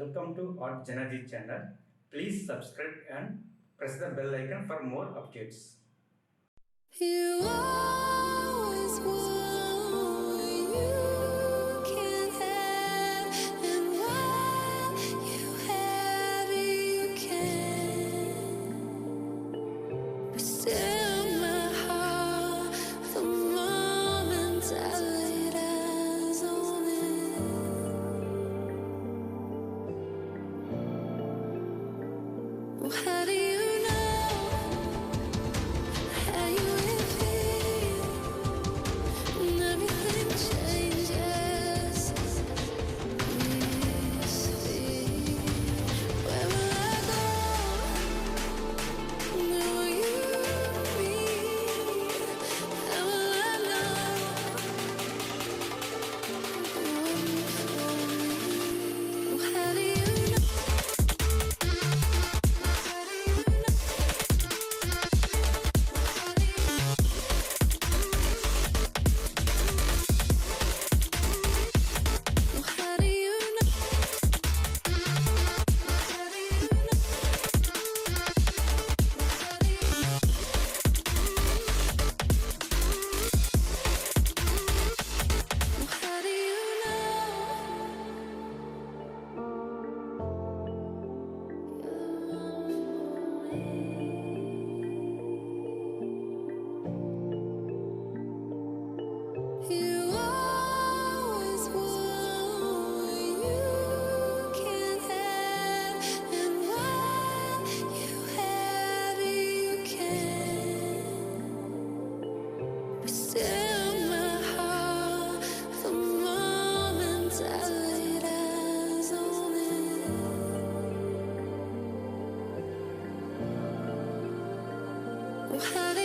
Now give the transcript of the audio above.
Welcome to Art Janaji channel. Please subscribe and press the bell icon for more updates. You always want what you can't have, and while you have it, you can. But still, my heart, the moment I laid eyes on it. Well, how do you know how you will feel when everything changes? Please feel. Where will I go? Where will you be? How will I know the one for me? Well, how do you know? How do you know? Well, how do you know? How do you know? How do you know? Well, how do you know? You always want what you can't have, and while you have it, you can. But still, my heart, the moment I laid eyes on it. Well, how do